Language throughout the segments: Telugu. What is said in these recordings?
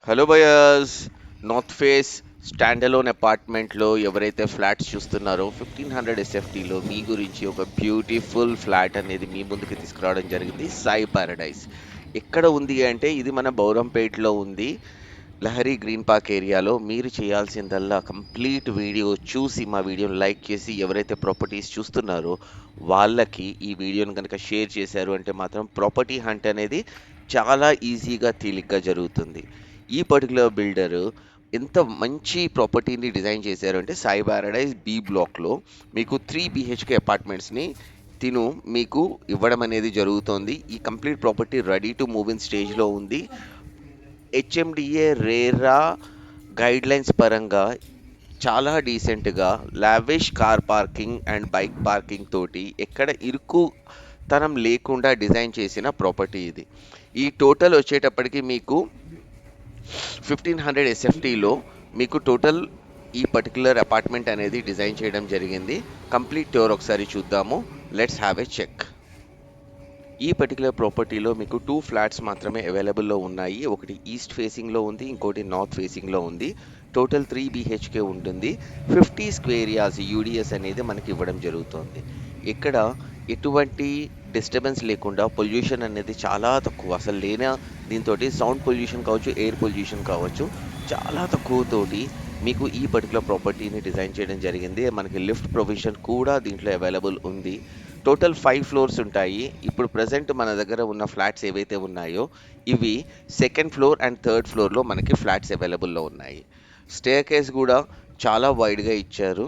Hello buyers. North face standalone అపార్ట్మెంట్లో ఎవరైతే ఫ్లాట్స్ చూస్తున్నారో 1500 SFTలో మీ గురించి ఒక బ్యూటిఫుల్ ఫ్లాట్ అనేది మీ ముందుకి తీసుకురావడం జరిగింది. సాయి పారడైజ్ ఎక్కడ ఉంది అంటే ఇది మన బౌరంపేటలో ఉంది. లహరి గ్రీన్ పార్క్ ఏరియాలో. మీరు చేయాల్సిందల్లా కంప్లీట్ వీడియో చూసి మా వీడియోని లైక్ చేసి ఎవరైతే ప్రాపర్టీస్ చూస్తున్నారో వాళ్ళకి ఈ వీడియోని కనుక షేర్ చేశారు అంటే మాత్రం ప్రాపర్టీ హంట్ అనేది చాలా ఈజీగా తేలిగ్గా జరుగుతుంది. ఈ పర్టికులర్ బిల్డరు ఎంత మంచి ప్రాపర్టీని డిజైన్ చేశారు అంటే సాయి పారడైజ్ బి బ్లాక్లో మీకు 3 BHK అపార్ట్మెంట్స్ని తిను మీకు ఇవ్వడం అనేది జరుగుతోంది. ఈ complete property ready to move in స్టేజ్లో ఉంది. హెచ్ఎండిఏ రేరా గైడ్లైన్స్ పరంగా చాలా డీసెంట్గా lavish car parking and bike parking తోటి ఎక్కడ ఇరుకు తనం లేకుండా డిజైన్ చేసిన ప్రాపర్టీ ఇది. ఈ టోటల్ వచ్చేటప్పటికి మీకు 1500 SFTలో మీకు టోటల్ ఈ పర్టికులర్ అపార్ట్మెంట్ అనేది డిజైన్ చేయడం జరిగింది. కంప్లీట్ టూర్ ఒకసారి చూద్దాము. Let's have a check. ఈ పర్టికులర్ ప్రాపర్టీలో మీకు 2 ఫ్లాట్స్ మాత్రమే అవైలబుల్లో ఉన్నాయి. ఒకటి ఈస్ట్ ఫేసింగ్లో ఉంది, ఇంకోటి నార్త్ ఫేసింగ్లో ఉంది. టోటల్ 3 BHK ఉంటుంది. 50 స్క్వేర్ యార్డ్స్ యూడిఎస్ అనేది మనకి ఇవ్వడం జరుగుతుంది. ఇక్కడ ఎటువంటి డిస్టర్బెన్స్ లేకుండా పొల్యూషన్ అనేది చాలా తక్కువ, అసలు లేని దీంతో సౌండ్ పొల్యూషన్ కావచ్చు, ఎయిర్ పొల్యూషన్ కావచ్చు, చాలా తక్కువతోటి మీకు ఈ పర్టికులర్ ప్రాపర్టీని డిజైన్ చేయడం జరిగింది. మనకి లిఫ్ట్ ప్రొవిజన్ కూడా దీంట్లో అవైలబుల్ ఉంది. టోటల్ 5 ఫ్లోర్స్ ఉంటాయి. ఇప్పుడు ప్రజెంట్ మన దగ్గర ఉన్న ఫ్లాట్స్ ఏవైతే ఉన్నాయో ఇవి సెకండ్ ఫ్లోర్ అండ్ థర్డ్ ఫ్లోర్లో మనకి ఫ్లాట్స్ అవైలబుల్లో ఉన్నాయి. స్టేర్ కేస్ కూడా చాలా వైడ్గా ఇచ్చారు.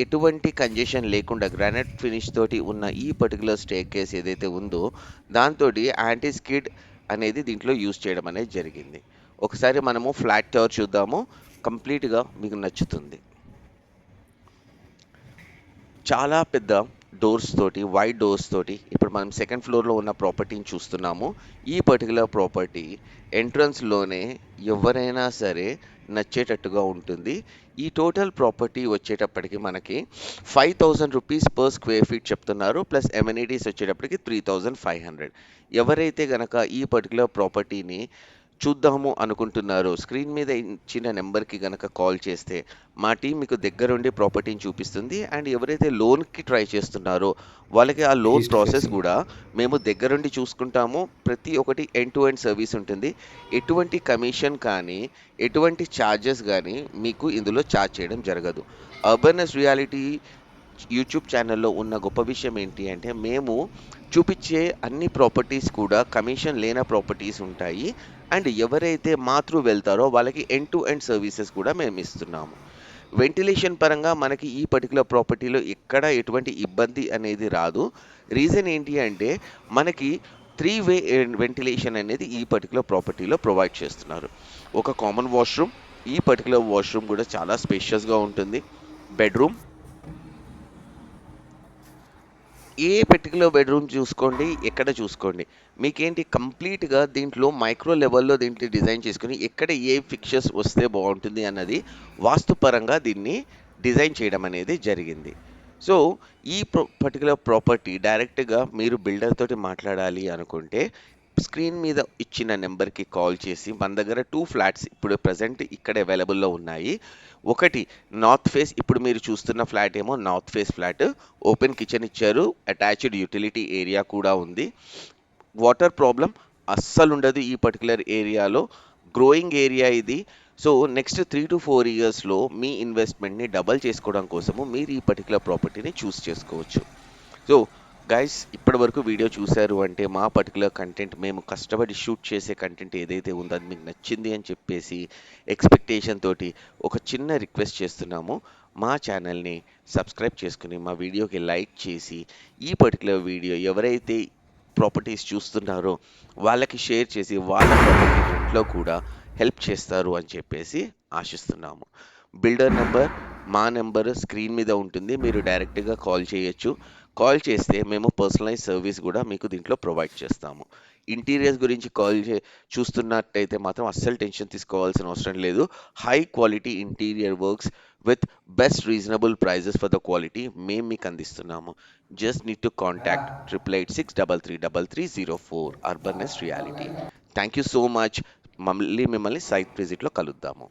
ఎటువంటి కంజెషన్ లేకుండా గ్రానైట్ ఫినిష్ తోటి ఉన్న ఈ పర్టికులర్ స్టేర్ కేస్ ఏదైతే ఉందో దాంతో యాంటీ స్కిడ్ అనేది దీంట్లో యూజ్ చేయడం అనేది జరిగింది. ఒకసారి మనము ఫ్లాట్ టవర్ చూద్దాము. కంప్లీట్గా మీకు నచ్చుతుంది. చాలా పెద్ద డోర్స్ తోటి, వైడ్ డోర్స్ తోటి ఇప్పుడు మనం సెకండ్ ఫ్లోర్లో ఉన్న ప్రాపర్టీని చూస్తున్నాము. ఈ పర్టికులర్ ప్రాపర్టీ ఎంట్రన్స్లోనే ఎవరైనా సరే నచ్చేటట్టుగా ఉంటుంది. ఈ టోటల్ ప్రాపర్టీ వచ్చేటప్పటికి మనకి 5000 రూపీస్ పర్ స్క్వేర్ ఫీట్ చెప్తున్నారు. ప్లస్ ఎమ్యూనిటీస్ వచ్చేటప్పటికి 3500. ఎవరైతే గనక ఈ పర్టికులర్ ప్రాపర్టీని చూద్దాము అనుకుంటున్నారు, స్క్రీన్ మీద ఇచ్చిన నెంబర్కి గనక కాల్ చేస్తే మా టీం మీకు దగ్గరుండి ప్రాపర్టీని చూపిస్తుంది. అండ్ ఎవరైతే లోన్కి ట్రై చేస్తున్నారో వాళ్ళకి ఆ లోన్ ఈస్ట్ ప్రాసెస్ ఫేసింగ్. కూడా మేము దగ్గరుండి చూసుకుంటాము. ప్రతి ఒక్కటి ఎండ్ టు ఎండ్ సర్వీస్ ఉంటుంది. ఎటువంటి కమిషన్ కానీ ఎటువంటి ఛార్జెస్ కానీ మీకు ఇందులో ఛార్జ్ చేయడం జరగదు. అర్బనెస్ రియాలిటీ యూట్యూబ్ ఛానల్లో ఉన్న గొప్ప విషయం ఏంటి అంటే మేము చూపించే అన్ని ప్రాపర్టీస్ కూడా కమిషన్ లేని ప్రాపర్టీస్ ఉంటాయి. అండ్ ఎవరైతే మాత్రూ వెళ్తారో వాళ్ళకి ఎండ్ టు ఎండ్ సర్వీసెస్ కూడా మేము ఇస్తున్నాము. వెంటిలేషన్ పరంగా మనకి ఈ పర్టికులర్ ప్రాపర్టీలో ఎక్కడ ఎటువంటి ఇబ్బంది అనేది రాదు. రీజన్ ఏంటి అంటే మనకి 3 వే వెంటిలేషన్ అనేది ఈ పర్టికులర్ ప్రాపర్టీలో ప్రొవైడ్ చేస్తున్నారు. ఒక కామన్ వాష్రూమ్, ఈ పర్టికులర్ వాష్రూమ్ కూడా చాలా స్పేషియస్గా ఉంటుంది. బెడ్రూమ్, ఏ పర్టికులర్ బెడ్రూమ్ చూసుకోండి, ఎక్కడ చూసుకోండి మీకేంటి కంప్లీట్గా దీంట్లో మైక్రో లెవెల్లో దీంట్లో డిజైన్ చేసుకుని ఎక్కడ ఏ ఫిక్చర్స్ వస్తే బాగుంటుంది అన్నది వాస్తుపరంగా దీన్ని డిజైన్ చేయడం అనేది జరిగింది. సో ఈ పర్టికులర్ ప్రాపర్టీ డైరెక్ట్గా మీరు బిల్డర్ తోటి మాట్లాడాలి అనుకుంటే స్క్రీన్ మీద ఇచ్చిన నెంబర్కి కాల్ చేసి మన దగ్గర 2 ఫ్లాట్స్ ఇప్పుడు ప్రజెంట్ ఇక్కడ అవైలబుల్లో ఉన్నాయి. ఒకటి నార్త్ ఫేస్, ఇప్పుడు మీరు చూస్తున్న ఫ్లాట్ ఏమో north face flat. Open kitchen ఇచ్చారు, అటాచ్డ్ యూటిలిటీ ఏరియా కూడా ఉంది. వాటర్ ప్రాబ్లం అస్సలు ఉండదు ఈ పర్టికులర్ ఏరియాలో. గ్రోయింగ్ ఏరియా ఇది. సో నెక్స్ట్ 3 to 4 ఇయర్స్లో మీ ఇన్వెస్ట్మెంట్ని డబల్ చేసుకోవడం కోసము మీరు ఈ పర్టికులర్ ప్రాపర్టీని చూస్ చేసుకోవచ్చు. సో గైస్, ఇప్పటి వరకు వీడియో చూశారు అంటే మా పర్టికులర్ కంటెంట్, మేము కష్టపడి షూట్ చేసే కంటెంట్ ఏదైతే ఉందో అది మీకు నచ్చింది అని చెప్పేసి ఎక్స్పెక్టేషన్ తోటి ఒక చిన్న రిక్వెస్ట్ చేస్తున్నాము. మా ఛానల్ని సబ్స్క్రైబ్ చేసుకుని మా వీడియోకి లైక్ చేసి ఈ పర్టికులర్ వీడియో ఎవరైతే ప్రాపర్టీస్ చూస్తున్నారో వాళ్ళకి షేర్ చేసి వాళ్ళ ప్రాపర్టీ ఇంట్లో కూడా హెల్ప్ చేస్తారు అని చెప్పేసి ఆశిస్తున్నాము. బిల్డర్ నెంబర్, మా నెంబర్ స్క్రీన్ మీద ఉంటుంది. మీరు డైరెక్ట్గా కాల్ చేయొచ్చు. కాల్ చేస్తే మేము పర్సనలైజ్ సర్వీస్ కూడా మీకు దీంట్లో ప్రొవైడ్ చేస్తాము. ఇంటీరియర్స్ గురించి చూస్తున్నట్టయితే మాత్రం అస్సలు టెన్షన్ తీసుకోవాల్సిన అవసరం లేదు. High quality interior works with best reasonable prices for the quality మేము మీకు అందిస్తున్నాము. Just need to contact 8886333304 urban nest reality. Thank you so much. మళ్ళీ మిమ్మల్ని సైట్ విజిట్‌లో కలుద్దాము.